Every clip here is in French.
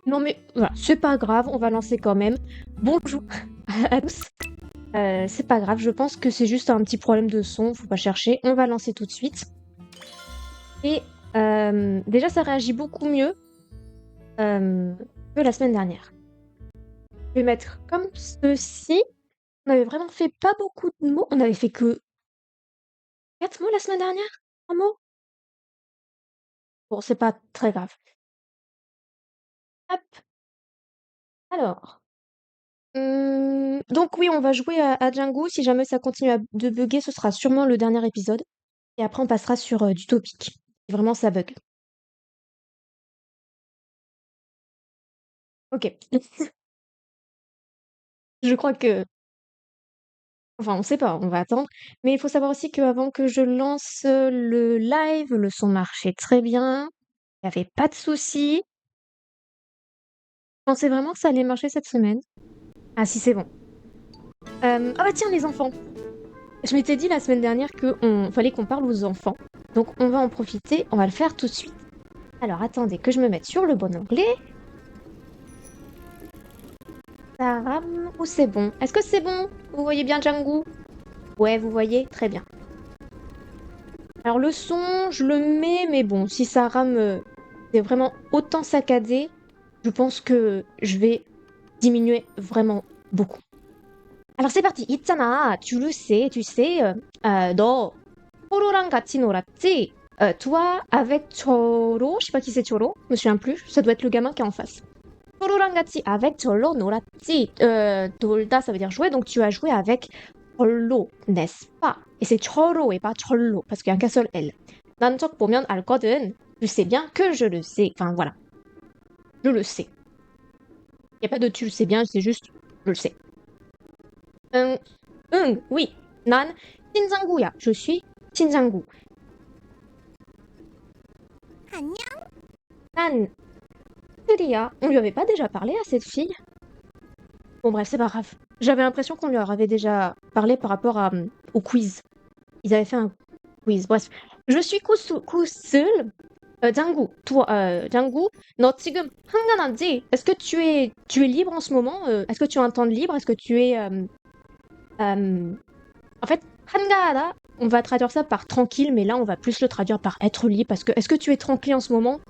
Non mais voilà, c'est pas grave, on va lancer quand même. Bonjour à tous. C'est pas grave, je pense que c'est juste un petit problème de son, faut pas chercher. On va lancer tout de suite. Et déjà, ça réagit beaucoup mieux que la semaine dernière. Je vais mettre comme ceci. On avait vraiment fait pas beaucoup de mots. On avait fait que 4 mots la semaine dernière? 3 mots? Bon, c'est pas très grave. Hop. Alors. Donc oui, on va jouer à Django. Si jamais ça continue de bugger, ce sera sûrement le dernier épisode. Et après, on passera sur du topic. Si vraiment ça bug. Ok. Je crois que... Enfin, on sait pas, on va attendre. Mais il faut savoir aussi qu'avant que je lance le live, le son marchait très bien. Il n'y avait pas de soucis. Je pensais vraiment que ça allait marcher cette semaine. Ah si, c'est bon. Ah bah tiens, les enfants. Je m'étais dit la semaine dernière qu'il fallait qu'on parle aux enfants. Donc on va en profiter, on va le faire tout de suite. Alors attendez que je me mette sur le bon onglet. Ça rame ou c'est bon? Est-ce que c'est bon? Vous voyez bien Django? Ouais, vous voyez? Très bien. Alors le son, je le mets, mais bon, si ça rame, c'est vraiment autant saccadé, je pense que je vais diminuer vraiment beaucoup. Alors c'est parti. 있잖아, tu sais, 너 초로랑 같이 놀았지? Toi avec Choro, je sais pas qui c'est Choro, je me souviens plus, ça doit être le gamin qui est en face. 초로랑 같이 avec Cholo 놀았지? 놀다, ça veut dire jouer, donc tu as joué avec Cholo, n'est-ce pas? Et c'est Choro et pas Cholo, parce qu'il y a qu'un seul L. 난 적 보면 알거든. Tu sais bien que je le sais. Enfin voilà, je le sais. Il n'y a pas de tu le sais bien, c'est juste je le sais. 응, oui. 난 신장구야. Je suis 신장구. 안녕. 난 Célia. On lui avait pas déjà parlé à cette fille? Bon bref, c'est pas grave. J'avais l'impression qu'on leur avait déjà parlé par rapport au quiz. Ils avaient fait un quiz. Bref. Je suis Kusul. Django, toi, Django, 너 지금 한가한지? Est-ce que tu es libre en ce moment? Est-ce que tu as un temps de libre? Est-ce que tu es en fait, 한가하다, on va traduire ça par tranquille, mais là on va plus le traduire par être libre parce que est-ce que tu es tranquille en ce moment?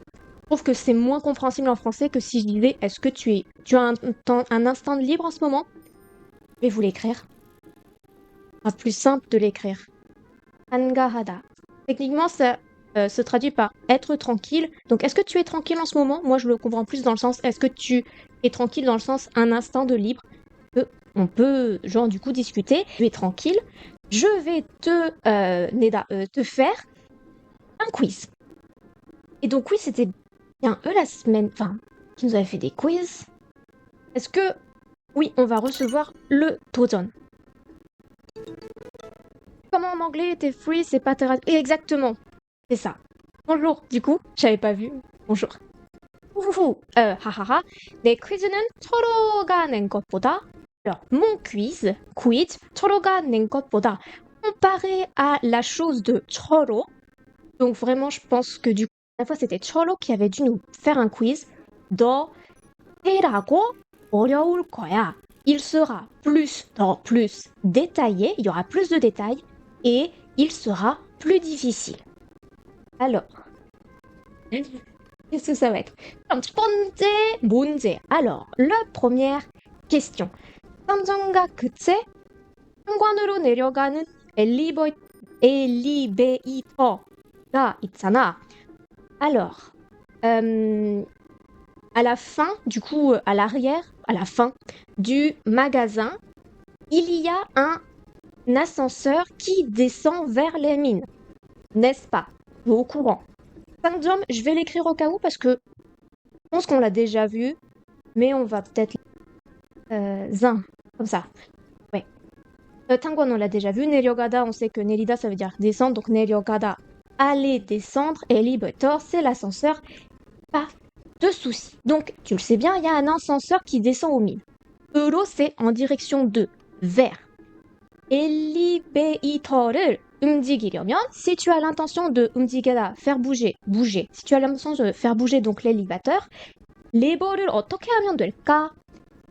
Je trouve que c'est moins compréhensible en français que si je disais est-ce que tu as un instant de libre en ce moment? Je vais vous l'écrire. C'est plus simple de l'écrire. 한가하다. Techniquement, ça se traduit par être tranquille. Donc, est-ce que tu es tranquille en ce moment? Moi, je le comprends plus dans le sens est-ce que tu es tranquille dans le sens un instant de libre? On peut, genre, du coup, discuter. Tu es tranquille. Je vais Neda, te faire un quiz. Et donc, oui, c'était bien eux la semaine, enfin, qui nous avaient fait des quiz. Est-ce que, oui, on va recevoir le 도전. Comment en anglais était free, c'est pas exactement, c'est ça. Bonjour, du coup, j'avais pas vu. Bonjour. 후후후, 하하하. 내 퀴즈는 철호가 낸 것보다, alors, mon quiz, 철호가 낸 것보다, comparé à la chose de Choro, donc vraiment, je pense que du coup, la fois, c'était Choro qui avait dû nous faire un quiz. 더 해라고 어려울 거야. Il sera plus détaillé, il y aura plus de détails, et il sera plus difficile. Alors, qu'est-ce que ça va être? 첫 번째 문제. Alors, la première question. 탐정가 그체 현관으로 내려가는 엘리베이터가 있잖아. Alors, à la fin, du coup, à l'arrière, à la fin du magasin, il y a un ascenseur qui descend vers les mines. N'est-ce pas? Au courant. Syndrome, je vais l'écrire au cas où parce que je pense qu'on l'a déjà vu, mais on va peut-être zin, comme ça. Ouais. Tanguan, on l'a déjà vu. 내려가다, on sait que 내리다, ça veut dire descendre. Donc 내려가다, aller descendre. Et elevator, c'est l'ascenseur. Pas de soucis. Donc, tu le sais bien, il y a un ascenseur qui descend aux mines. Euro, c'est en direction de, vers. 엘리베이터를 움직이려면, si tu as l'intention de 움직이다, faire bouger. Si tu as l'intention de faire bouger donc l'élévateur, 레버를 어떻게 하면 될까?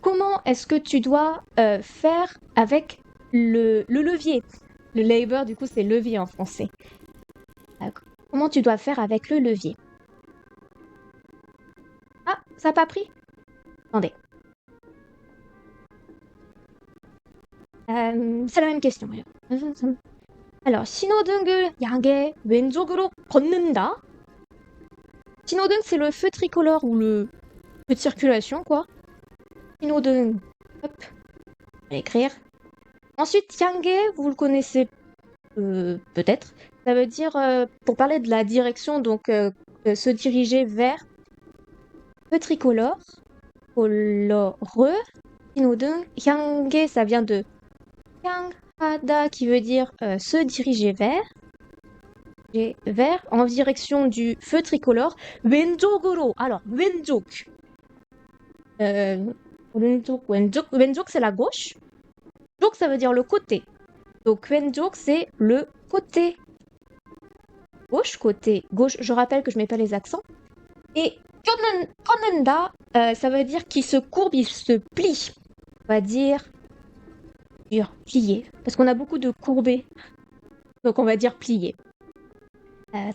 Comment est-ce que tu dois faire avec le levier? Le labor, du coup, c'est levier en français. D'accord. Comment tu dois faire avec le levier? Ah, ça n'a pas pris? Attendez. C'est la même question. Alors, 신호등을 양의 왼쪽으로 걷는다. 신호등, c'est le feu tricolore ou le feu de circulation, quoi. 신호등, hop, on va l'écrire. Ensuite, 양계, vous le connaissez peut-être. Ça veut dire, pour parler de la direction, donc se diriger vers feu tricolore, coloreux, 신호등, 양계, ça vient de 향하다 qui veut dire se diriger vers en direction du feu tricolore. 왼쪽으로. Alors, 왼쪽. 왼쪽, c'est la gauche. 쪽, ça veut dire le côté. Donc, 왼쪽, c'est le côté gauche, côté gauche. Je rappelle que je mets pas les accents. Et 걷는다, ça veut dire qu'il se courbe, il se plie. On va dire plier. Parce qu'on a beaucoup de courbés. Donc, on va dire plier.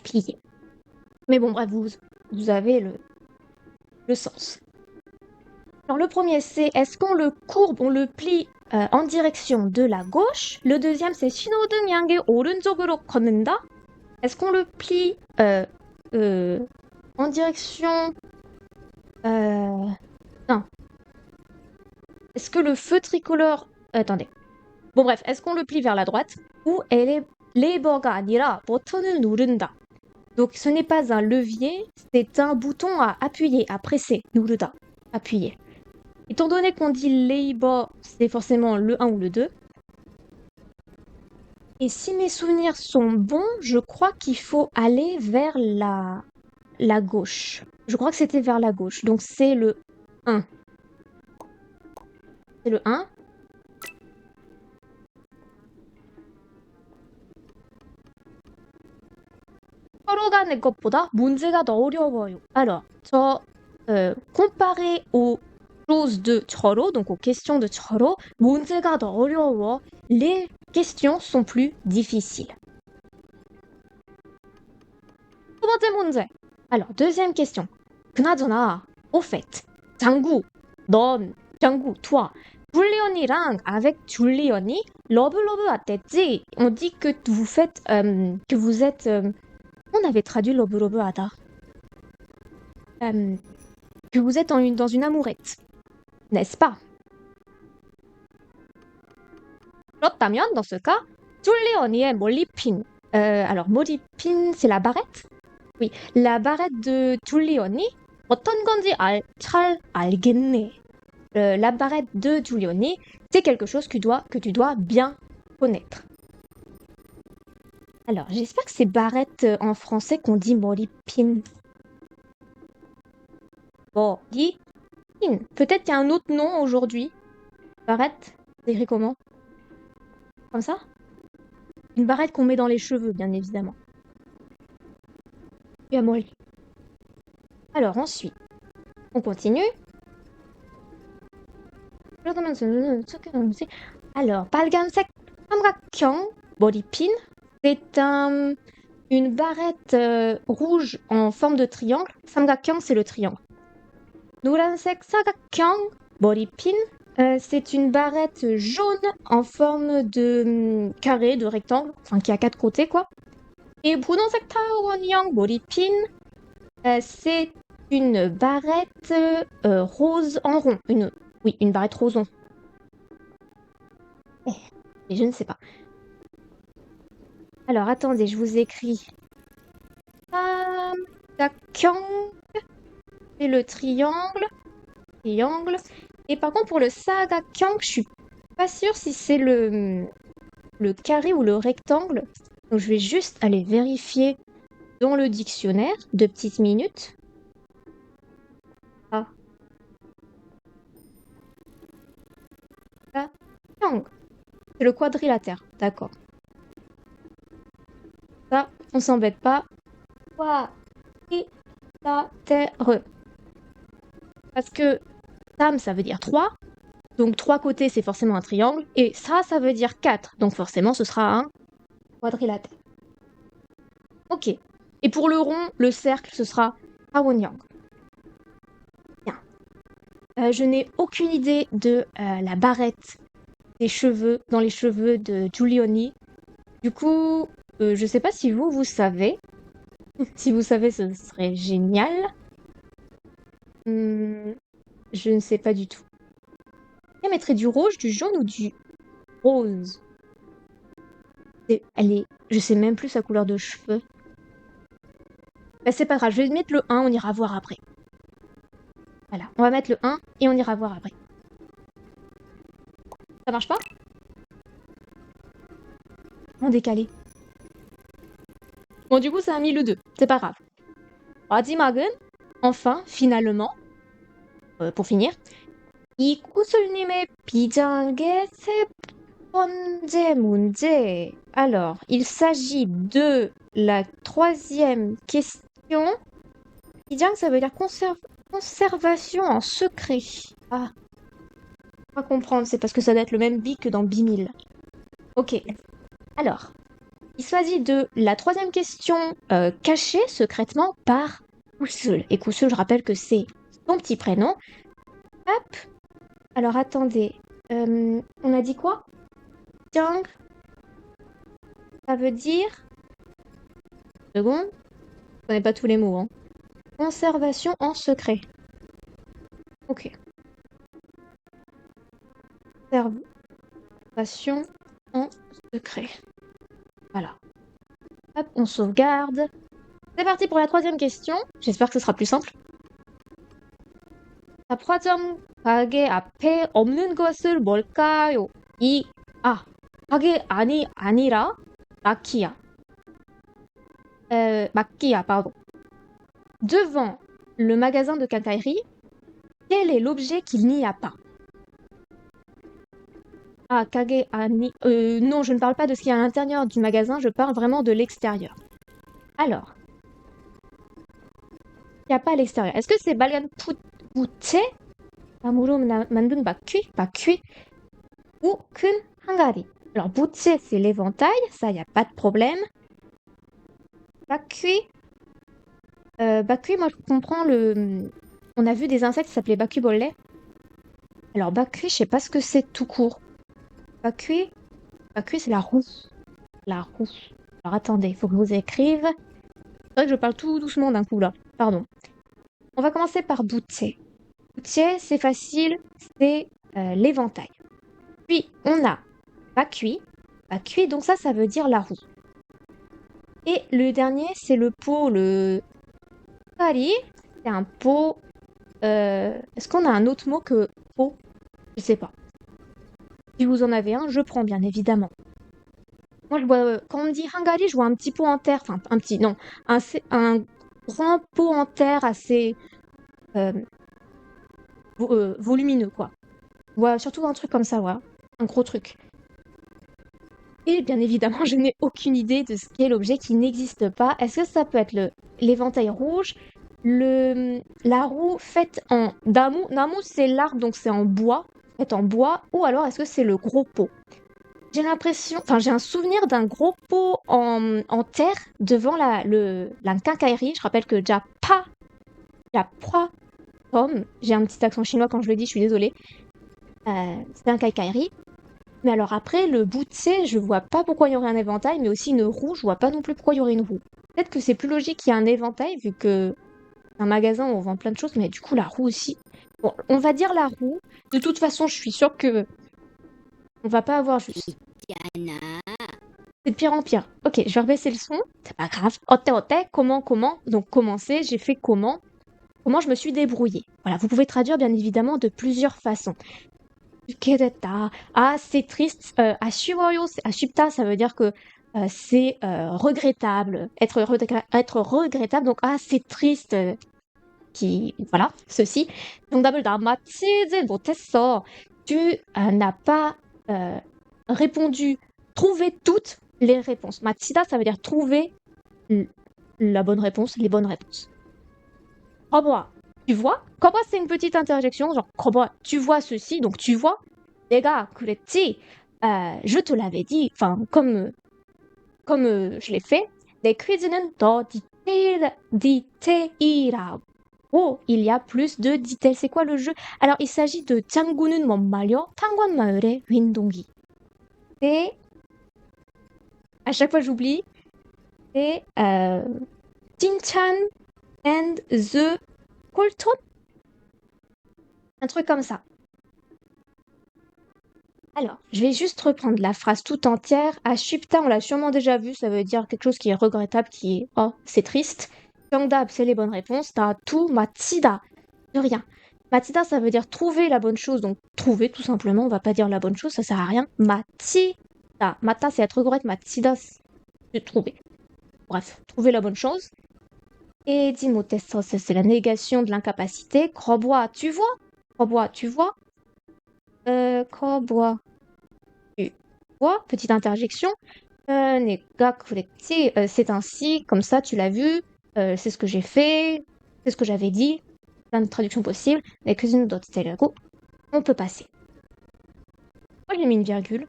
Plier. Mais bon, bref, vous avez le sens. Alors, le premier, c'est est-ce qu'on le courbe, on le plie en direction de la gauche? Le deuxième, c'est 신호등 양의 오른쪽으로 걷는다. Est-ce qu'on le plie en direction... non. Est-ce que le feu tricolore... attendez. Bon, bref, est-ce qu'on le plie vers la droite? Ou 레버가 아니라 버튼을 누른다. Donc, ce n'est pas un levier, c'est un bouton à appuyer, à presser. 누르다, appuyer. Étant donné qu'on dit labor, c'est forcément le 1 ou le 2. Et si mes souvenirs sont bons, je crois qu'il faut aller vers la gauche. Je crois que c'était vers la gauche. Donc c'est le 1. C'est le 1. 서로가 낸 것보다 문제가 더 어려워요. Alors, comparé aux choses de Choro, donc aux questions de Choro, 문제가 더 어려워. Les questions sont plus difficiles. 두 번째 문제. Alors, deuxième question. 그나저나, au fait, 장구, toi, 줄리언이랑 avec 줄리언이 러블러브 왔댔지? On dit que vous faites, que vous êtes, on avait traduit 러블러브 하다. Que vous êtes dans une amourette, n'est-ce pas? 그렇다면, dans ce cas, 줄리언이의 머리핀. Alors, 머리핀, c'est la barrette? Oui, la barrette de Giulioni, 어떤 건지 잘 알겠네. La barrette de Giulioni, c'est quelque chose que tu dois bien connaître. Alors, j'espère que c'est barrette en français qu'on dit 머리핀. 머리핀. Peut-être qu'il y a un autre nom aujourd'hui. Barrette, c'est écrit comment? Comme ça? Une barrette qu'on met dans les cheveux, bien évidemment. Alors ensuite, on continue. Alors, 빨간색 삼각형 머리핀, c'est une barrette rouge en forme de triangle. 삼각형, c'est le triangle. 노란색 사각형 머리핀, c'est une barrette jaune en forme de carré, de rectangle, enfin qui a 4 côtés quoi. Et 분홍색 타원형 머리핀, c'est une barrette rose en rond. Une barrette rose en rond. Mais je ne sais pas. Alors, attendez, je vous écris. 삼각형, c'est le triangle. Et par contre, pour le 사각형, je suis pas sûre si c'est le carré ou le rectangle. Donc, je vais juste aller vérifier dans le dictionnaire, 2 petites minutes. Ah. C'est le quadrilatère, d'accord. Ça, on s'embête pas. Quadrilatère. Parce que tam, ça veut dire 3. Donc 3 côtés, c'est forcément un triangle. Et ça veut dire 4. Donc forcément, ce sera un quadrilatère. Ok. Et pour le rond, le cercle, ce sera Hawonyang. Bien. Je n'ai aucune idée de la barrette dans les cheveux de Giuliani. Du coup, je sais pas si vous savez. Si vous savez, ce serait génial. Je ne sais pas du tout. Elle mettrait du rouge, du jaune ou du rose? Je sais même plus sa couleur de cheveux. Bah, c'est pas grave, je vais mettre le 1, on ira voir après. Voilà, on va mettre le 1 et on ira voir après. Ça marche pas? En décalé. Bon, du coup, ça a mis le 2. C'est pas grave. 마지막은, enfin, finalement, pour finir, 이 구슬님의 비장의 세 번째 문제. Alors, il s'agit de la troisième question. 비장, ça veut dire conservation en secret. Ah, pas comprendre, c'est parce que ça doit être le même bi que dans Bimil. Ok. Alors, il s'agit de la troisième question cachée secrètement par Kusul. Et Kusul, je rappelle que c'est son petit prénom. Hop. Alors, attendez. On a dit quoi? Tiang. Ça veut dire... Seconde. Je connais pas tous les mots, hein. Conservation en secret. Ok. Conservation en secret. Voilà. Hop, on sauvegarde. C'est parti pour la troisième question. J'espère que ce sera plus simple. 화점 가게 앞에 없는 것을 뭘까요? 가게 아니라 마키야. 마키야, pardon. Devant le magasin de quincaillerie, quel est l'objet qu'il n'y a pas? Ah, kage ani... non, je ne parle pas de ce qu'il y a à l'intérieur du magasin, je parle vraiment de l'extérieur. Alors, il n'y a pas à l'extérieur. Est-ce que c'est balgan 부채? 나무로 만든 바퀴? Ou 큰 항아리? Alors, bu채, c'est l'éventail, ça, il n'y a pas de problème. Bakuy, moi, je comprends le... On a vu des insectes qui s'appelaient bakubollets. Alors, bakuy, je sais pas ce que c'est tout court. Bakuy, c'est la roue. La roue. Alors, attendez, il faut que je vous écrive. C'est vrai que je parle tout doucement d'un coup, là. Pardon. On va commencer par bu채. Bu채, c'est facile, c'est l'éventail. Puis, on a bakuy. Bakuy, donc ça veut dire la roue. Et le dernier, c'est le pot, le kari. C'est un pot. Est-ce qu'on a un autre mot que pot? Je sais pas. Si vous en avez un, je prends bien évidemment. Moi, je vois, quand on me dit hangari, je vois un petit pot en terre. Enfin, un petit, non. Un grand pot en terre assez volumineux, quoi. Je vois surtout un truc comme ça, voilà. Un gros truc. Et bien évidemment, je n'ai aucune idée de ce qu'est l'objet qui n'existe pas. Est-ce que ça peut être l'éventail rouge, la roue faite en namu? Namu, c'est l'arbre, donc c'est en bois, faite en bois. Ou alors, est-ce que c'est le gros pot? J'ai un souvenir d'un gros pot en terre devant la quincaillerie. Je rappelle que Japa, Tom, j'ai un petit accent chinois quand je le dis, je suis désolée. C'est un quincaillerie. Mais alors après, le bu채, je vois pas pourquoi il y aurait un éventail, mais aussi une roue, je vois pas non plus pourquoi il y aurait une roue. Peut-être que c'est plus logique qu'il y ait un éventail, vu que c'est un magasin où on vend plein de choses, mais du coup, la roue aussi. Bon, on va dire la roue. De toute façon, je suis sûre que on va pas avoir juste. C'est de pire en pire. Ok, je vais rebaisser le son. C'est pas grave. Ote, comment? Donc, commencer, j'ai fait comment? Comment je me suis débrouillée. Voilà, vous pouvez traduire bien évidemment de plusieurs façons. Ah, c'est triste. 아쉬워요, 아쉽다, ça veut dire que c'est regrettable. Être regrettable, donc ah, c'est triste. Voilà, ceci. 정답을 맞히지 못했어. Tu n'as pas répondu, trouvé toutes les réponses. 맞히다, ça veut dire trouver la bonne réponse, les bonnes réponses. Au revoir. Tu vois? Koba, c'est une petite interjection, genre, Koba, tu vois ceci, donc tu vois. 내가 그랬지. Je te l'avais dit, enfin, comme je l'ai fait. 내 퀴즈는 더 디테일하고 il y a plus de details. C'est quoi le jeu? Alors, il s'agit de 짱구는 뭔 말이야? 탄관마을의 윈동기. C'est, à chaque fois j'oublie, c'est Tinchan and the Colton? Un truc comme ça. Alors, je vais juste reprendre la phrase tout entière. Ashupta, on l'a sûrement déjà vu, ça veut dire quelque chose qui est regrettable, qui est oh, c'est triste. Gangdab, c'est les bonnes réponses. Tout, Matida, de rien. Matida, ça veut dire trouver la bonne chose, donc trouver tout simplement, on va pas dire la bonne chose, ça sert à rien. Matida, Mata, c'est être regret, Matida, c'est trouver. Bref, trouver la bonne chose. Et Dimotessos, c'est la négation de l'incapacité. Crobois, tu vois? Crobois, tu vois? Crobois. Tu vois, petite interjection. 내가 그랬지, c'est ainsi, comme ça, tu l'as vu, c'est ce que j'ai fait, c'est ce que j'avais dit, plein de traductions possibles. Les cuisines d'autres on peut passer. Pourquoi j'ai mis une virgule?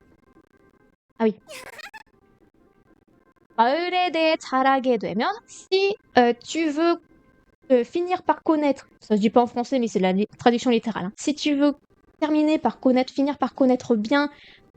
Ah oui. 마을에 대해 잘 알게 되면, si tu veux finir par connaître, ça se dit pas en français, mais c'est la traduction littérale. Hein. Si tu veux terminer par connaître, finir par connaître bien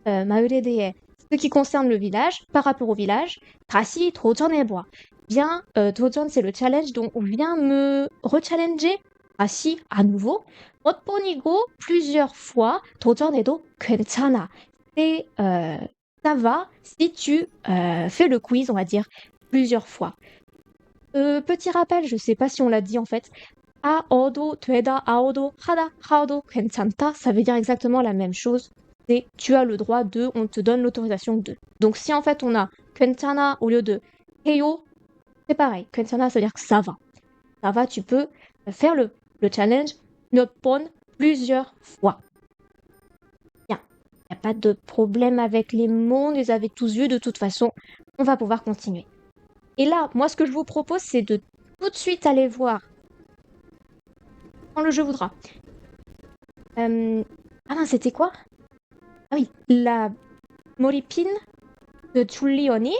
마을에 대해 ce qui concerne le village par rapport au village, 다시 도전해봐. Bien, 도전 c'est le challenge, donc on vient me rechallenger. 다시 à nouveau. 몇 번이고 plusieurs fois. 도전해도 괜찮아. C'est ça va si tu fais le quiz, on va dire, plusieurs fois. Petit rappel, je sais pas si on l'a dit en fait. 아어도 되다, 아어도 하다, 하어도 괜찮다, ça veut dire exactement la même chose. C'est tu as le droit de, on te donne l'autorisation de. Donc si en fait on a 괜찮아 au lieu de heyo, c'est pareil. 괜찮아, ça veut dire que ça va. Ça va, tu peux faire le challenge 몇 번, plusieurs fois. Bien. Il n'y a pas de problème avec les mots, on les avait tous vus de toute façon. On va pouvoir continuer. Et là, moi ce que je vous propose, c'est de tout de suite aller voir quand le jeu voudra. Ah non, c'était quoi? Ah oui, la Moripine de Giuliani.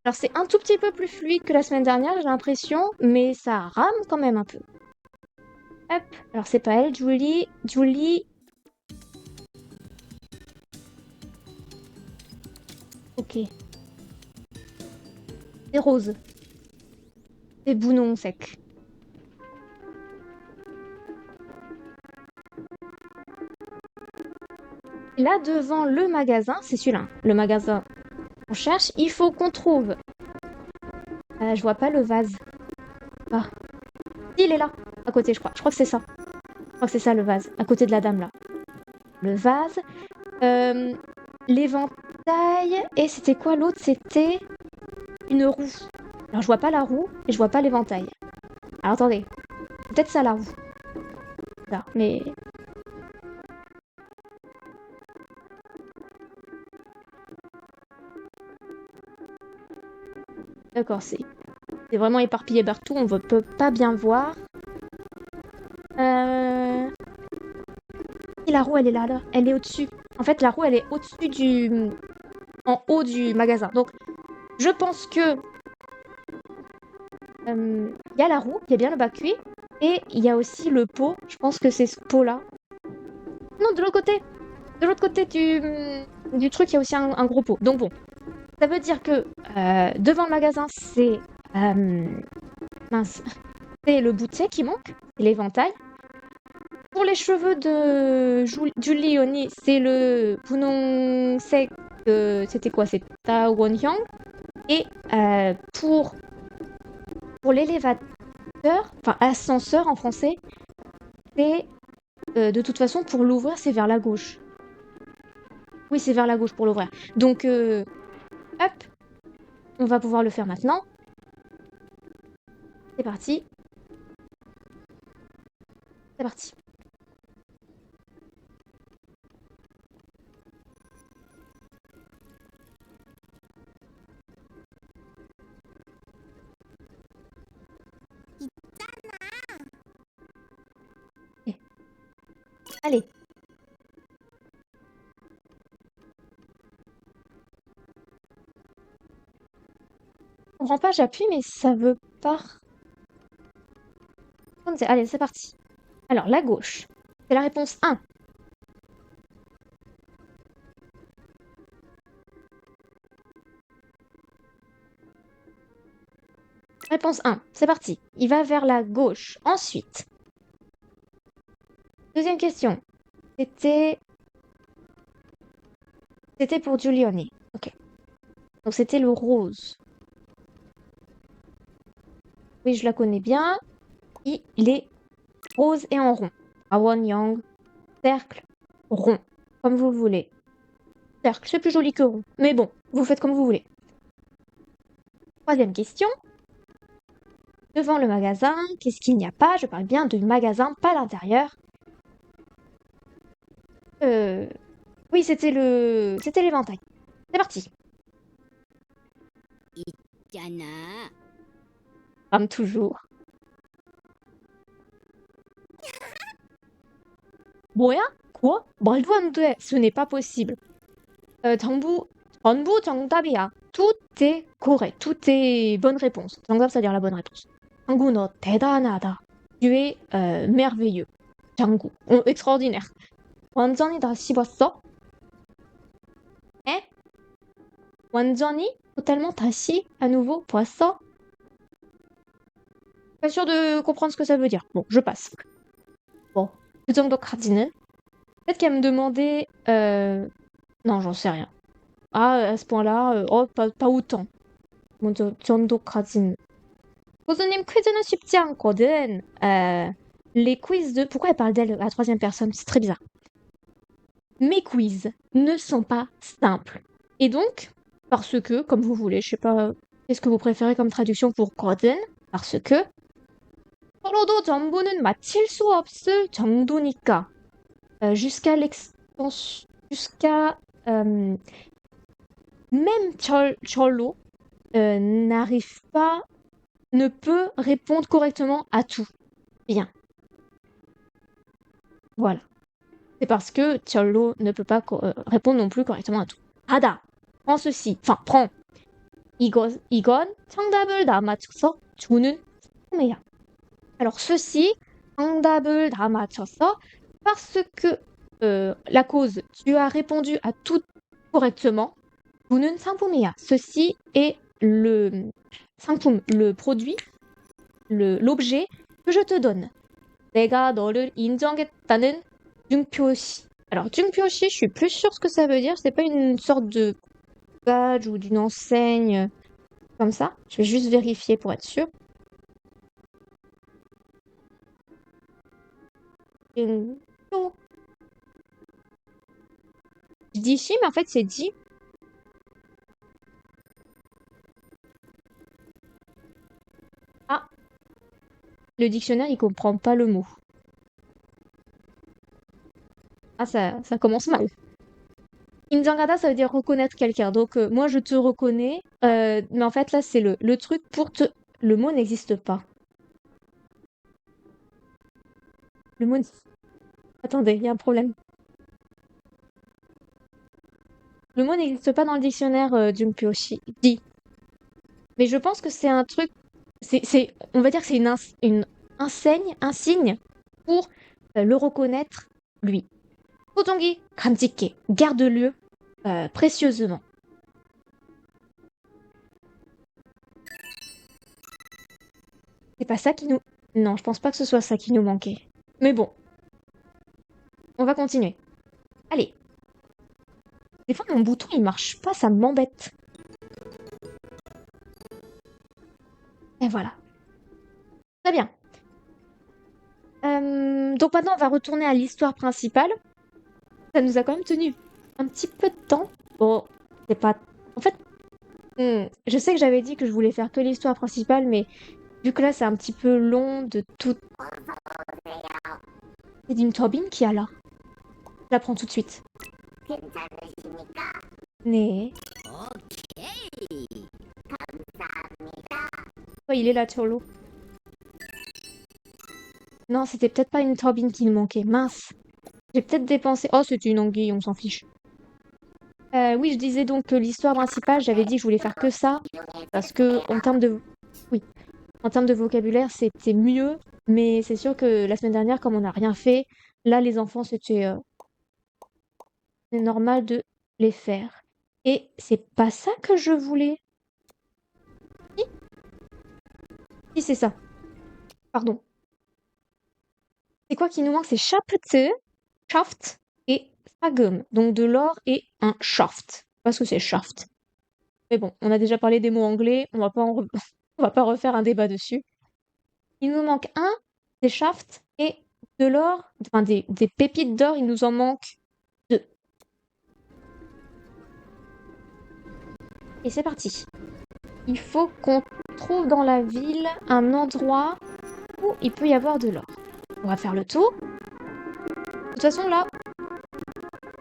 Alors c'est un tout petit peu plus fluide que la semaine dernière, j'ai l'impression, mais ça rame quand même un peu. Hop, alors c'est pas elle, Julie. Ok. C'est Rose. C'est Bounon sec. Là devant le magasin, c'est celui-là, le magasin qu'on cherche, il faut qu'on trouve. Je vois pas le vase. Ah. Il est là, à côté, je crois. Je crois que c'est ça. Je crois que c'est ça le vase, à côté de la dame là. Le vase. L'éventail. Et c'était quoi l'autre? C'était une roue. Alors je vois pas la roue et je vois pas l'éventail. Alors attendez. Peut-être ça la roue. Ça, mais. D'accord, c'est vraiment éparpillé partout, on ne peut pas bien voir. Et la roue, elle est là, là. Elle est au-dessus. En fait, la roue, elle est au-dessus du... en haut du magasin. Donc, je pense que... Il y a la roue, il y a bien le bac cuit. Et il y a aussi le pot. Je pense que c'est ce pot-là. Non, de l'autre côté. De l'autre côté du truc, il y a aussi un gros pot. Donc bon, ça veut dire que devant le magasin, c'est... mince. C'est le bouquet qui manque. C'est l'éventail. Pour les cheveux de Giuliani, c'est le 분홍색, c'était quoi? C'est Ta Won-hyung. Et pour l'élévateur, enfin ascenseur en français, c'est de toute façon pour l'ouvrir, c'est vers la gauche. Oui, c'est vers la gauche pour l'ouvrir. Donc, hop, on va pouvoir le faire maintenant. C'est parti. C'est parti. Allez. Je comprends pas, j'appuie, mais ça veut pas... Allez, c'est parti. Alors, la gauche. C'est la réponse 1. Réponse 1, c'est parti. Il va vers la gauche. Ensuite, deuxième question. C'était pour Giuliani. Ok. Donc c'était le rose. Oui, je la connais bien. Il est rose et en rond. Awan Yang, cercle, rond. Comme vous le voulez. Cercle, c'est plus joli que rond. Mais bon, vous faites comme vous voulez. Troisième question. Devant le magasin, qu'est-ce qu'il n'y a pas? Je parle bien du magasin, pas l'intérieur. Oui, c'était l'éventail. C'est parti. 있잖아. Comme toujours. 뭐야? Quoi? 말도 안 돼. Ce n'est pas possible. 전부 정답이야. Tout est correct. Tout est bonne réponse. 정답, c'est-à-dire la bonne réponse. 장구, 너 대단하다. Tu es merveilleux. 장구. Extraordinaire. 완전히 다 씹었어? 에? 완전히? Totalement 다시? À nouveau? 보았어? Pas sûr de comprendre ce que ça veut dire. Bon, je passe. Bon. 그 정도까지는? Peut-être qu'elle me demandait... Non, j'en sais rien. Ah, à ce point-là, oh, pas autant. 먼저 정도까지는. 교수님 퀴즈는 쉽지 않거든. Les quiz de... Pourquoi elle parle d'elle à la troisième personne? C'est très bizarre. Mes quiz ne sont pas simples. Et donc, parce que, comme vous voulez, je sais pas, qu'est-ce que vous préférez comme traduction pour 거든? Parce que 서로도 전부는 맞힐 수 없을 정도니까. Jusqu'à l'extension... Jusqu'à... même Cholo n'arrive pas, ne peut répondre correctement à tout. Bien. Voilà. C'est parce que Cholo ne peut pas répondre non plus correctement à tout. Ada, prends ceci. Enfin, prends. 이건 정답을 다 맞춰서 주는 상품이야. Alors, ceci, 정답을 다 맞췄어 parce que la cause, tu as répondu à tout correctement. 주는 상품이야. Ceci est le 상품, le produit, l'objet que je te donne. 내가 너를 인정했다는 증표시. Alors, 증표시, je suis plus sûre ce que ça veut dire. C'est pas une sorte de badge ou d'une enseigne comme ça. Je vais juste vérifier pour être sûre. 증표. Je dis chi, mais en fait, c'est dit. Ah, le dictionnaire, il comprend pas le mot. Ah, ça commence mal. 인정하다, ça veut dire reconnaître quelqu'un. Donc, moi, je te reconnais. Mais en fait, là, c'est le truc pour te... Le mot n'existe pas. Le mot... Attendez, il y a un problème. Le mot n'existe pas dans le dictionnaire Jumpyoshi. Dit. Mais je pense que c'est un truc... on va dire que c'est une enseigne, un signe pour le reconnaître, lui. 소중히 간직해. Garde-le précieusement. C'est pas ça qui nous... Non, je pense pas que ce soit ça qui nous manquait. Mais bon. On va continuer. Allez. Des fois, mon bouton, il marche pas, ça m'embête. Et voilà. Très bien. Donc maintenant, on va retourner à l'histoire principale. Ça nous a quand même tenu un petit peu de temps. Bon, c'est pas... En fait, je sais que j'avais dit que je voulais faire que l'histoire principale, mais vu que là, c'est un petit peu long de tout... C'est une Tobin qui a là. Je la prends tout de suite. 네. Oh, il est là, Cholo. Non, c'était peut-être pas une Tobin qui me manquait. Mince. J'ai peut-être dépensé... Oh, c'était une anguille, on s'en fiche. Oui, je disais donc que l'histoire principale, j'avais dit que je voulais faire que ça, parce que en termes de... Oui, en termes de vocabulaire, c'était mieux, mais c'est sûr que la semaine dernière, comme on n'a rien fait, là, les enfants, c'est normal de les faire. Et c'est pas ça que je voulais. Si, si, c'est ça. Pardon. C'est quoi qui nous manque? C'est Schapte, Schaft et Sagum. Donc de l'or et un Schaft. Parce que c'est Schaft. Mais bon, on a déjà parlé des mots anglais, on va pas on va pas refaire un débat dessus. Il nous manque un, des Schaft et de l'or, enfin des pépites d'or, il nous en manque deux. Et c'est parti. Il faut qu'on trouve dans la ville un endroit où il peut y avoir de l'or. On va faire le tour. De toute façon, là,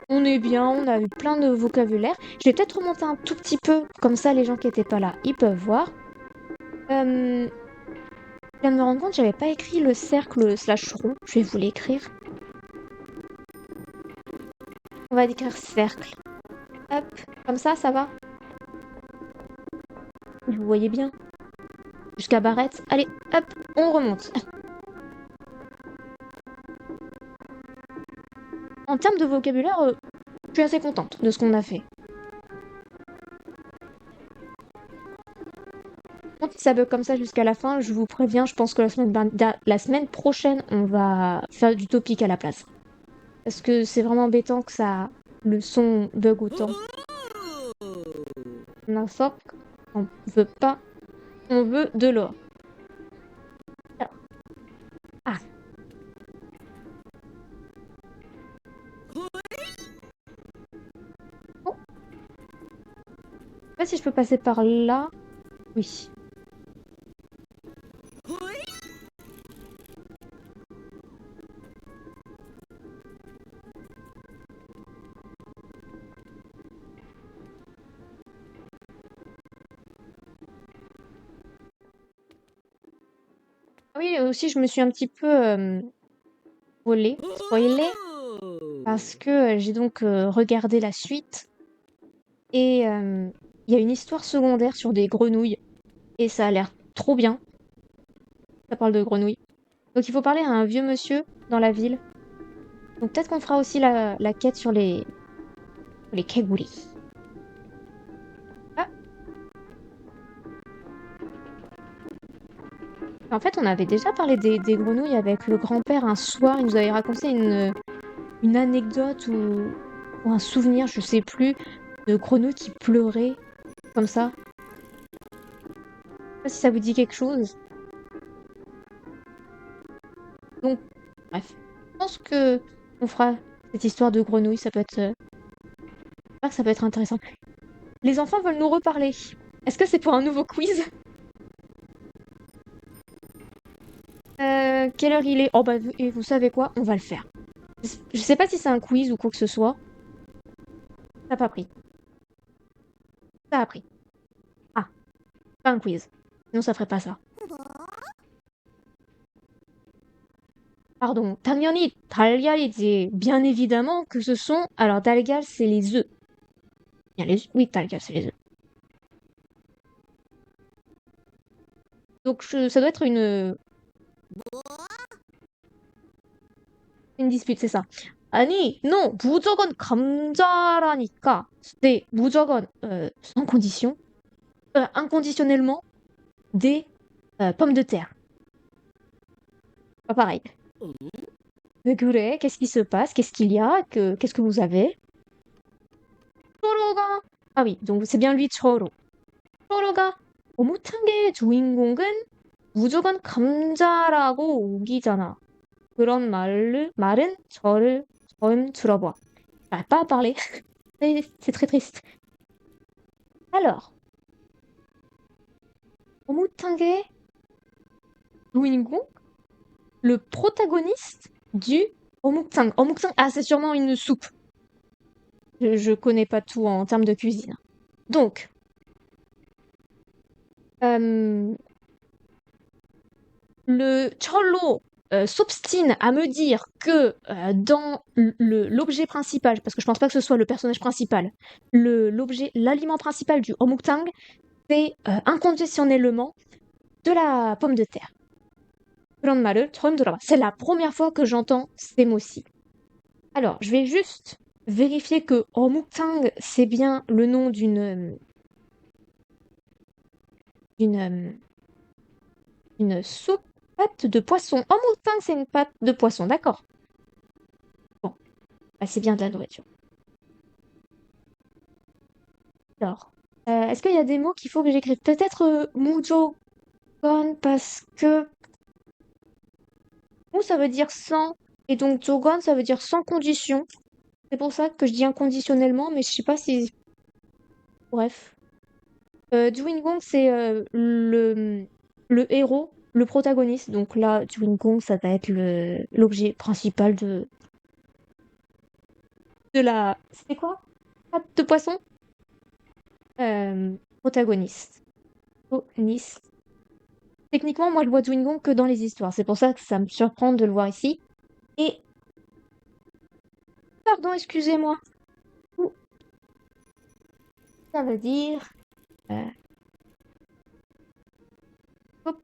on est bien, on a eu plein de vocabulaire. Je vais peut-être remonter un tout petit peu, comme ça les gens qui étaient pas là, ils peuvent voir. Je viens de me rendre compte, j'avais pas écrit le cercle slash rond. Je vais vous l'écrire. On va écrire cercle. Hop, comme ça va? Vous voyez bien? Jusqu'à barrette. Allez, hop, on remonte. En termes de vocabulaire, je suis assez contente de ce qu'on a fait. Si ça bug comme ça jusqu'à la fin, je vous préviens, je pense que la semaine prochaine, on va faire du topic à la place. Parce que c'est vraiment embêtant que le son bug autant. Non, on veut pas, on veut de l'or. Alors, ah, oh, je sais pas si je peux passer par là. Oui. Ah oui, aussi, je me suis un petit peu spoilée, parce que j'ai donc regardé la suite. Et il y a une histoire secondaire sur des grenouilles. Et ça a l'air trop bien. Ça parle de grenouilles. Donc il faut parler à un vieux monsieur dans la ville. Donc peut-être qu'on fera aussi la quête sur les keguri. Ah, en fait, on avait déjà parlé des grenouilles avec le grand-père un soir. Il nous avait raconté une anecdote ou un souvenir, je sais plus, de grenouilles qui pleuraient comme ça. Je sais pas si ça vous dit quelque chose. Donc, bref. Je pense que on fera cette histoire de grenouilles. Ça peut être, j'espère que ça peut être intéressant. Les enfants veulent nous reparler. Est-ce que c'est pour un nouveau quiz? Quelle heure il est? Oh bah, et vous savez quoi? On va le faire. Je sais pas si c'est un quiz ou quoi que ce soit. Ça a pas pris. Ça a pris. Ah, pas un quiz. Sinon ça ferait pas ça. Pardon. 당연히 달걀이지. Bien évidemment que ce sont... Alors, 달걀, c'est les œufs. Bien, les... Oui, 달걀, c'est les œufs. Donc, ça doit être une dispute, c'est ça. 아니, non, 무조건 감자라니까. C'est 무조건, sans condition, inconditionnellement, des pommes de terre. Pas pareil. Mais 그래, qu'est-ce qui se passe? Qu'est-ce qu'il y a? Qu'est-ce que vous avez? 초로가 Ah oui, donc c'est bien lui, 초로. 초로가 어묵탕의 주인공은 무조건 감자라고 우기잖아. 그런 말은 저를 처음 들어봐. J'arrive pas à parler. C'est très triste. Alors, 어묵탕의 주인공, le protagoniste du 어묵탕. 어묵탕, ah, c'est sûrement une soupe. Je connais pas tout en termes de cuisine. Donc, le 철로, s'obstine à me dire que dans l'objet principal, parce que je pense pas que ce soit le personnage principal, l'aliment principal du Omuktang, c'est inconditionnellement de la pomme de terre. 그런 말을 처음 들어봐. C'est la première fois que j'entends ces mots-ci. Alors, je vais juste vérifier que Omuktang, c'est bien le nom d'une soupe pâte de poisson. Omuktang, c'est une pâte de poisson, d'accord. Bon, bah, c'est bien de la nourriture. Alors, est-ce qu'il y a des mots qu'il faut que j'écrive? Peut-être mujogon, parce que mu, ça veut dire sans, et donc jogon, ça veut dire sans condition. C'est pour ça que je dis inconditionnellement, mais je sais pas si... Bref. Juingong, c'est le héros, le protagoniste. Donc là, Juingong, ça va être l'objet principal de la... C'était quoi? Pâte de poisson? Protagoniste. Protagoniste. Techniquement, moi, je vois Juingong que dans les histoires. C'est pour ça que ça me surprend de le voir ici. Et... Pardon, excusez-moi. Ouh, ça veut dire... Euh... hop,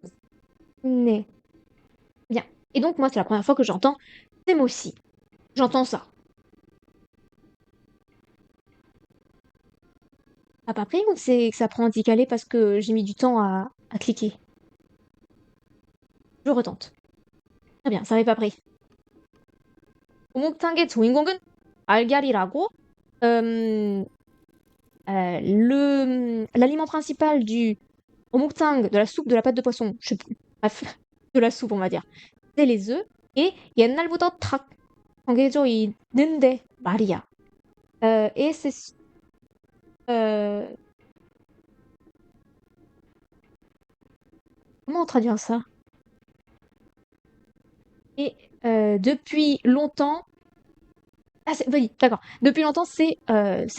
né. Bien. Et donc, moi, c'est la première fois que j'entends ces mots-ci. J'entends ça. T'as pas pris ou c'est que ça prend un petit calé parce que j'ai mis du temps à cliquer? Je retente. Très bien, ça n'avait pas pris. 오목탕의 주인공은 알갈이라고 euh, l'aliment principal du omuktang, de la soupe, de la pâte de poisson, je sais plus, bref, de la soupe on va dire, c'est les œufs et 옛날부터 닭 정해져 있는데 말이야. Et c'est euh, comment on traduit ça? Et depuis longtemps, ah, oui, d'accord. Depuis longtemps, c'est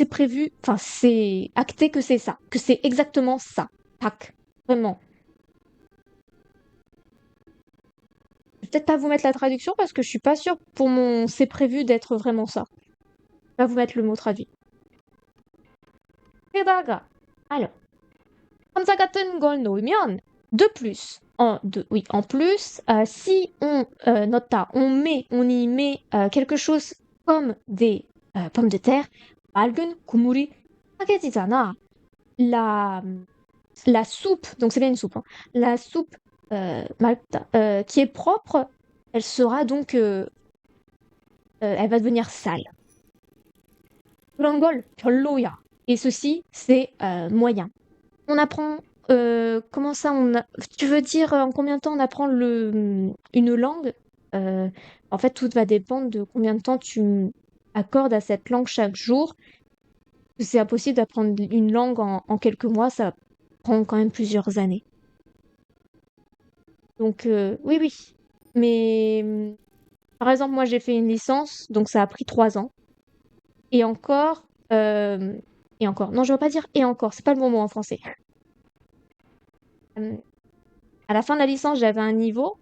prévu, enfin, c'est acté que c'est ça, que c'est exactement ça. Tac, vraiment. Je vais peut-être pas vous mettre la traduction parce que je suis pas sûre pour mon c'est prévu d'être vraiment ça. Je vais pas vous mettre le mot traduit. 게다가, alors, 감자 같은 걸 넣으면, de plus, oui, en plus, si on on y met quelque chose comme des pommes de terre, 맑은 국물이 파개지잖아. La, la soupe, donc c'est bien une soupe, hein, la soupe malta, qui est propre, elle sera donc, elle va devenir sale. 그런 걸 별로야. Et ceci, c'est moyen. On apprend, comment ça, tu veux dire en combien de temps on apprend une langue? En fait, tout va dépendre de combien de temps tu accordes à cette langue chaque jour. C'est impossible d'apprendre une langue en quelques mois, ça prend quand même plusieurs années. Donc, oui, oui. Mais, par exemple, moi, j'ai fait une licence, donc ça a pris 3 ans. Et encore, et encore. Non, je ne veux pas dire et encore, c'est pas le bon mot en français. Euh, à la fin de la licence, j'avais un niveau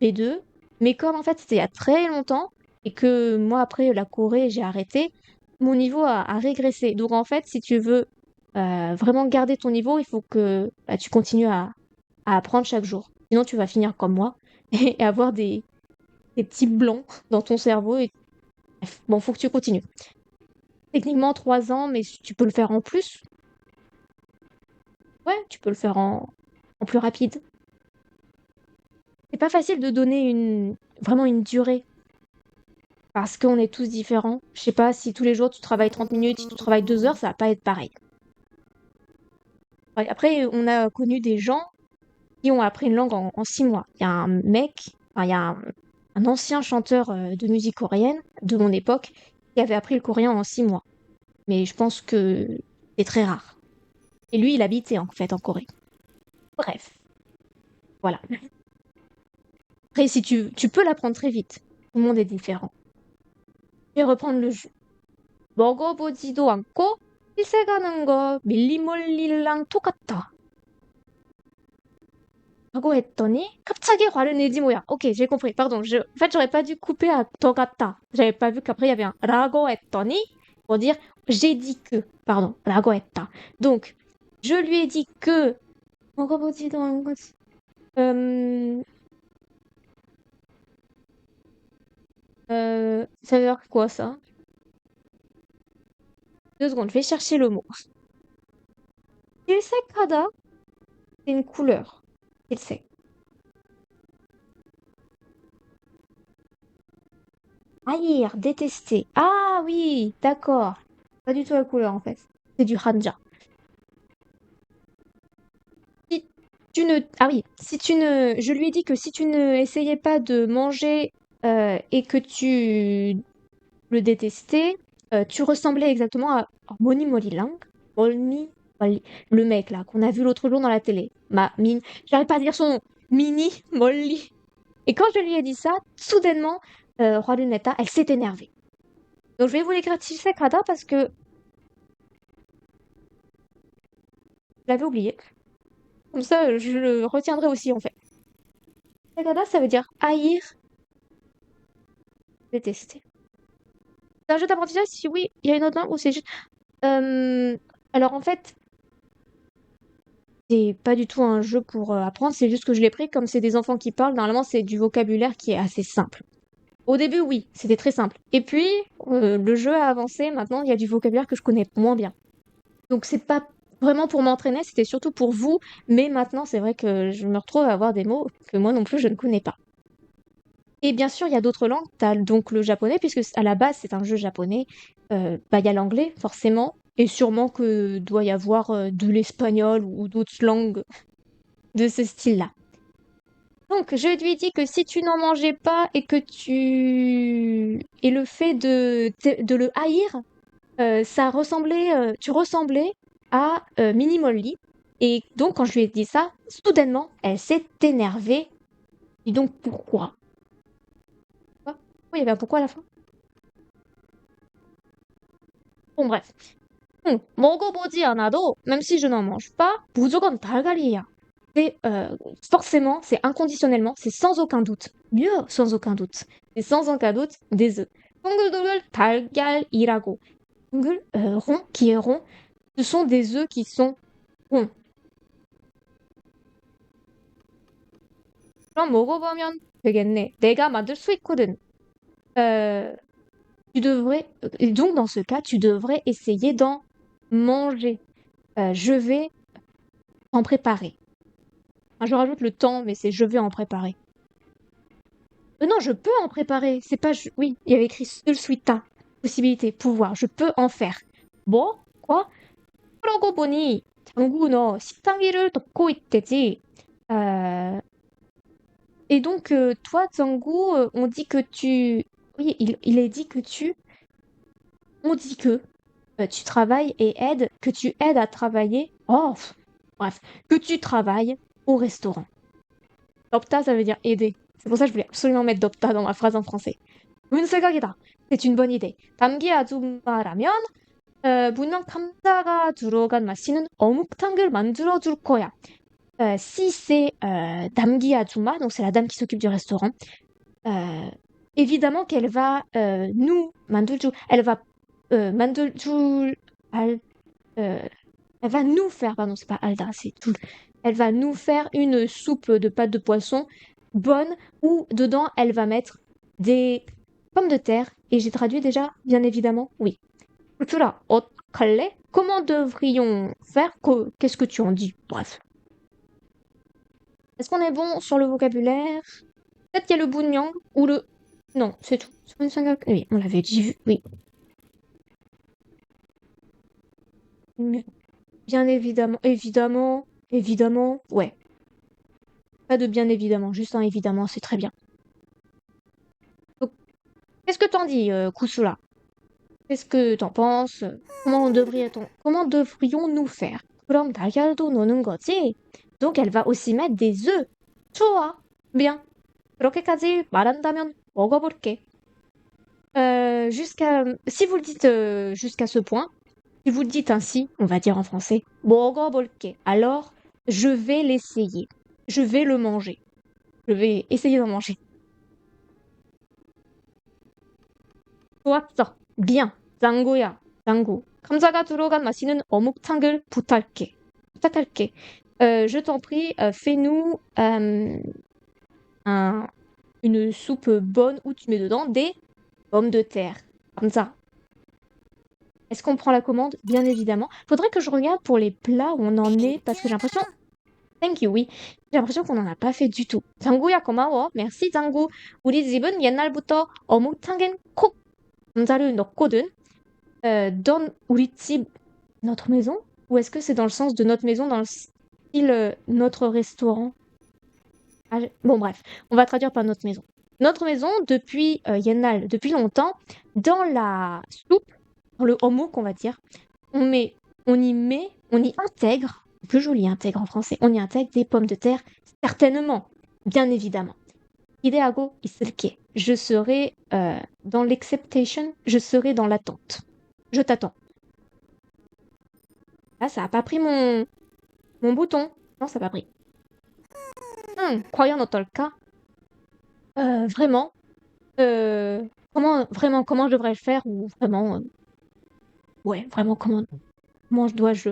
B2, mais comme en fait c'était il y a très longtemps et que moi après la Corée j'ai arrêté, mon niveau a régressé. Donc en fait, si tu veux vraiment garder ton niveau, il faut que bah, tu continues à apprendre chaque jour. Sinon, tu vas finir comme moi et avoir des petits blancs dans ton cerveau. Et... Bref, bon, faut que tu continues. Techniquement, 3 ans, mais tu peux le faire en plus. Ouais, tu peux le faire en plus rapide. C'est pas facile de donner vraiment une durée parce qu'on est tous différents. Je sais pas si tous les jours tu travailles 30 minutes, si tu travailles 2 heures, ça va pas être pareil. Ouais, après, on a connu des gens qui ont appris une langue en 6 mois. Il y a un mec, enfin, il y a un ancien chanteur de musique coréenne de mon époque qui avait appris le coréen en 6 mois. Mais je pense que c'est très rare. Et lui, il habitait en fait en Corée. Bref, voilà. Après, si tu peux l'apprendre très vite. Tout le monde est différent. Je vais reprendre le jeu. 먹어보지도 않고 실세 가는 거 밀리몰리랑 똑같다. 라고 했더니 갑자기 화를 내지 뭐야. Ok, j'ai compris. Pardon. En fait, j'aurais pas dû couper à togata. J'avais pas vu qu'après il y avait un rago 했더니 pour dire j'ai dit que. Pardon. 라고 했다. Donc, je lui ai dit que. 먹어보지도 않은 거지. Ça veut dire quoi ça? 2 secondes, je vais chercher le mot. 질색하다, c'est une couleur. 질색. Haïr, détester. Ah oui, d'accord. Pas du tout la couleur en fait. C'est du hanja. Si tu ne... Ah oui, si tu ne... Je lui ai dit que si tu ne essayais pas de manger et que tu le détestais, tu ressemblais exactement à Moni Molilang. Moni Molly. Le mec là, qu'on a vu l'autre jour dans la télé. J'arrive pas à dire son nom. Mini Molly. Et quand je lui ai dit ça, soudainement, Roi Lunetta, elle s'est énervée. Donc je vais vous l'écrire Kada parce que je l'avais oublié. Comme ça, je le retiendrai aussi en fait. Kada, ça veut dire haïr, détester. C'est un jeu d'apprentissage, si oui, il y a une autre langue ou c'est juste. Alors en fait, c'est pas du tout un jeu pour apprendre, c'est juste que je l'ai pris comme c'est des enfants qui parlent. Normalement, c'est du vocabulaire qui est assez simple. Au début, oui, c'était très simple. Et puis, le jeu a avancé. Maintenant, il y a du vocabulaire que je connais moins bien. Donc, c'est pas vraiment pour m'entraîner, c'était surtout pour vous. Mais maintenant, c'est vrai que je me retrouve à avoir des mots que moi non plus, je ne connais pas. Et bien sûr, il y a d'autres langues. Tu as donc le japonais, puisque à la base, c'est un jeu japonais. Bah, il y a l'anglais, forcément. Et sûrement que doit y avoir de l'espagnol ou d'autres langues de ce style-là. Donc, je lui ai dit que si tu n'en mangeais pas et que tu... Et le fait de le haïr, ça ressemblait... tu ressemblais à Mini Molly. Et donc, quand je lui ai dit ça, soudainement, elle s'est énervée. Et donc, pourquoi? Pourquoi il y avait un pourquoi à la fin? Bon, bref. 먹어보지 않아도, même si je n'en mange pas, 무조건 달걀이야. C'est forcément, c'est inconditionnellement, c'est sans aucun doute. Mieux, sans aucun doute. C'est sans aucun doute des œufs. 동글동글 달걀이라고. 동글, rond, qui est rond. Ce sont des œufs qui sont ronds. 그럼 먹어보면 되겠네. 내가 만들 수 있거든. Tu devrais, et donc dans ce cas, tu devrais essayer d'en manger. Je vais en préparer. Je rajoute le temps, mais c'est je vais en préparer. Non, je peux en préparer. C'est pas. Oui, il y avait écrit seul suita. Possibilité, pouvoir. Je peux en faire. 뭐? Quoi? 그러고 보니 장구 너 식당 일을 돕고 있대지. Et donc, toi, Zangu, on dit que tu. Oui, il est dit que tu. On dit que tu travailles et aides, que tu aides à travailler. Oh, bref, que tu travailles au restaurant. Dopta, ça veut dire aider. C'est pour ça que je voulais absolument mettre Dopta dans ma phrase en français. 문생각이다. C'est une bonne idée. 담기 아줌마라면 분명 감자가 들어간 맛있는 어묵탕을 만들어줄 거야. Si c'est 담기 아줌마, donc c'est la dame qui s'occupe du restaurant, évidemment qu'elle va nous 만들주, elle va 만들주 elle va nous faire, pardon, c'est pas Alda, c'est tout. Elle va nous faire une soupe de pâte de poisson bonne où dedans elle va mettre des pommes de terre. Et j'ai traduit déjà, bien évidemment, oui. Futura, 어떡할래? Comment devrions faire? Qu'est-ce que tu en dis? Bref. Est-ce qu'on est bon sur le vocabulaire? Peut-être qu'il y a le bunnyang ou le... Non, c'est tout. Oui, on l'avait dit, oui. Bien évidemment, évidemment, ouais. Pas de bien évidemment, juste un évidemment, c'est très bien. Donc, qu'est-ce que t'en dis, Kusula? Qu'est-ce que t'en penses? Comment devrions-nous faire? 그럼 달걀도 노는 거지? Donc elle va aussi mettre des œufs. 좋아. Bien. 그렇게까지 말한다면 먹어볼게. Si vous le dites jusqu'à ce point, si vous le dites ainsi, on va dire en français, 먹어볼게. Alors, je vais l'essayer. Je vais le manger. Je vais essayer d'en manger. 좋았어. bien. 짱구야. 짱구. 감자가 들어간 맛있는 어묵탕을 부탁할게. Je t'en prie, fais-nous une soupe bonne où tu mets dedans des pommes de terre. Comme ça. Est-ce qu'on prend la commande? Bien évidemment. Faudrait que je regarde pour les plats où on en est, parce que j'ai l'impression... Thank you, oui. J'ai l'impression qu'on n'en a pas fait du tout. 짱구야, 고마워. Merci, 짱구. 우리 집은 옛날부터 어묵탕엔 콕 감자를 넣거든. Dans 우리 집, notre maison? Ou est-ce que c'est dans le sens de notre maison, dans le style notre restaurant? Bon, bref, on va traduire par notre maison. Notre maison, depuis Yennal, depuis longtemps, dans la soupe, dans le homouk, on va dire, on y intègre, plus joli intègre en français, on y intègre des pommes de terre, certainement, bien évidemment. 기대하고 있을게. Je serai dans l'acceptation, je serai dans l'attente. Je t'attends. Là, ça a pas pris mon bouton. Non, ça a pas pris. 과연 어떨까? Vraiment. Comment je devrais le faire? Ou vraiment... ouais, vraiment, comment dois-je...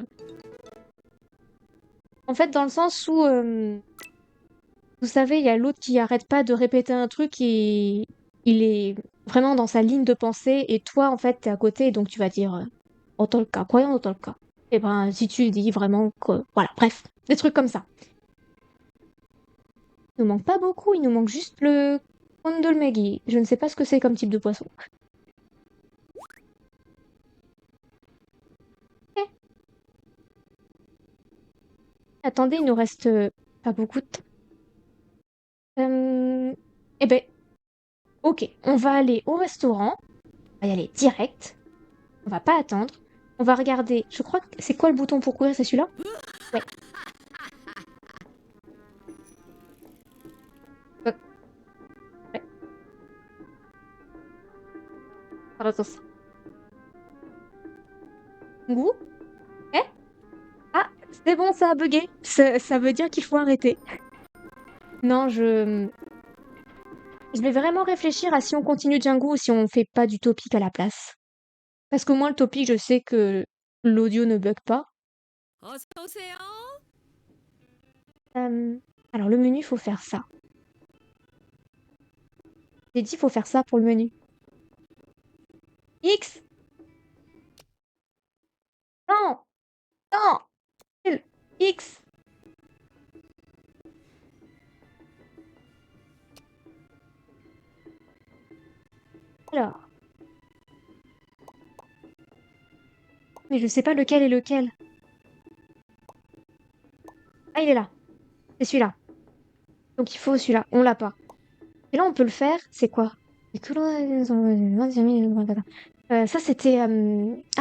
En fait, dans le sens où... vous savez, il y a l'autre qui arrête pas de répéter un truc et il est vraiment dans sa ligne de pensée et toi, en fait, t'es à côté, donc tu vas dire 어떨까? 과연 어떨까? Et ben, si tu dis vraiment que... Voilà, bref, des trucs comme ça. Il nous manque pas beaucoup, il nous manque juste le kondolmegi. Je ne sais pas ce que c'est comme type de poisson. Eh, attendez, il nous reste pas beaucoup de temps. Eh ben, ok, on va aller au restaurant. On va y aller direct. On va pas attendre. On va regarder. Je crois que c'est quoi le bouton pour courir? C'est celui-là? Ouais. Euh, ouais. 알았었어. Goût? Eh? Ah, c'est bon, ça a bugué. Ça veut dire qu'il faut arrêter. Non, je vais vraiment réfléchir à si on continue Django ou si on fait pas du topic à la place. Parce qu'au moins le topic, je sais que l'audio ne bug pas. Euh, alors le menu, faut faire ça. J'ai dit faut faire ça pour le menu. X? Non! Non! X! Alors. Mais je sais pas lequel est lequel. Ah, il est là. C'est celui-là. Donc il faut celui-là. On l'a pas. Et là, on peut le faire. C'est quoi? Ça, c'était... Ah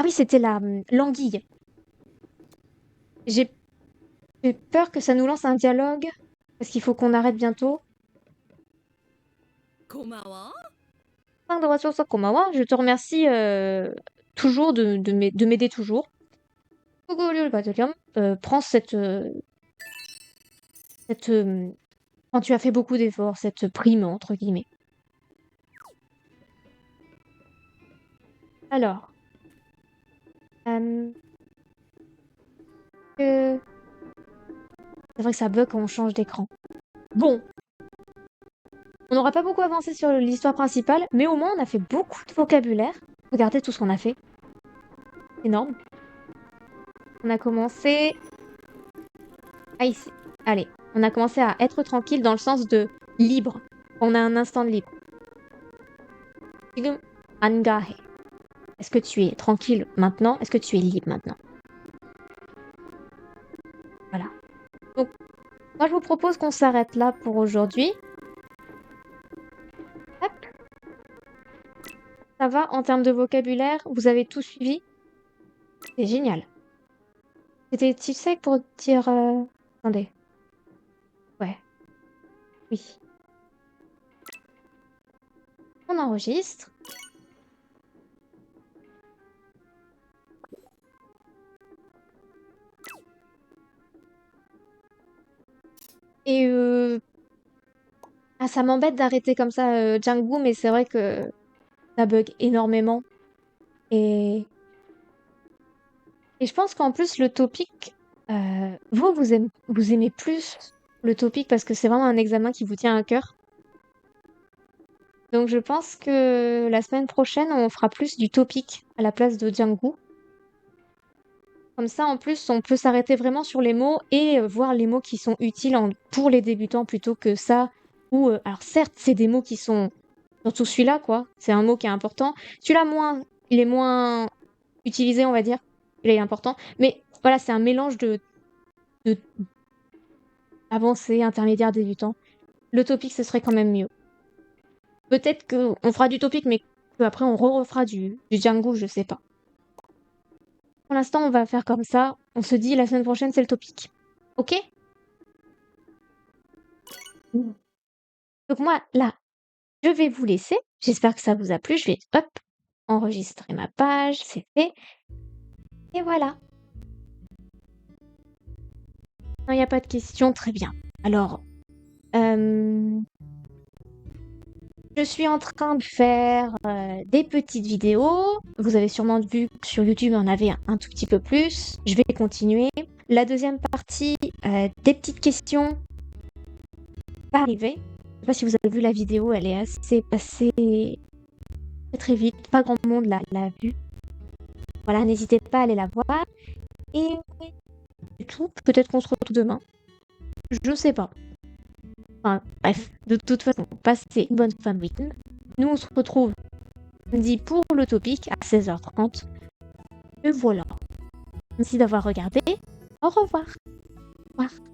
oui, c'était la l'anguille. J'ai j'ai peur que ça nous lance un dialogue. Parce qu'il faut qu'on arrête bientôt. Je te remercie toujours de m'aider toujours. Prends quand tu as fait beaucoup d'efforts, cette prime, entre guillemets. Alors. Euh, c'est vrai que ça bug quand on change d'écran. Bon, on n'aura pas beaucoup avancé sur l'histoire principale, mais au moins on a fait beaucoup de vocabulaire. Regardez tout ce qu'on a fait. Énorme. On a commencé... Ah, ici. Allez, on a commencé à être tranquille dans le sens de libre. On a un instant de libre. 지금 안가해. Est-ce que tu es tranquille maintenant? Est-ce que tu es libre maintenant? Voilà. Donc, moi je vous propose qu'on s'arrête là pour aujourd'hui. Hop. Ça va en termes de vocabulaire? Vous avez tout suivi? C'est génial. C'était tu sais pour dire... Attendez. Ouais. Oui. On enregistre. Et Ah, ça m'embête d'arrêter comme ça Django, mais c'est vrai que ça bug énormément. Et, et je pense qu'en plus, le topic, vous aimez plus le topic parce que c'est vraiment un examen qui vous tient à cœur. Donc je pense que la semaine prochaine, on fera plus du topic à la place de Django. Comme ça, en plus, on peut s'arrêter vraiment sur les mots et voir les mots qui sont utiles pour les débutants plutôt que ça. Ou alors certes, c'est des mots qui sont surtout celui-là, quoi. C'est un mot qui est important. Celui-là, il est moins utilisé, on va dire. Il est important. Mais voilà, c'est un mélange de avancé, intermédiaire, débutant. Le topic, ce serait quand même mieux. Peut-être qu'on fera du topic, mais qu'après on refera du Django, je sais pas. Pour l'instant, on va faire comme ça. On se dit la semaine prochaine, c'est le topic. Ok? Donc moi, là, je vais vous laisser. J'espère que ça vous a plu. Je vais, hop, enregistrer ma page. C'est fait. Et voilà. Non, il n'y a pas de questions. Très bien. Alors, je suis en train de faire des petites vidéos. Vous avez sûrement vu que sur YouTube, on avait un tout petit peu plus. Je vais continuer. La deuxième partie, des petites questions va arriver. Je sais pas si vous avez vu la vidéo, elle est assez passée très très vite. Pas grand monde l'a vue. Voilà, n'hésitez pas à aller la voir. Et c'est tout. Peut-être qu'on se retrouve demain. Je sais pas. Enfin, bref, de toute façon, passez une bonne fin de week-end. Nous, on se retrouve samedi pour le topic à 16h30. Et voilà. Merci d'avoir regardé. Au revoir. Au revoir.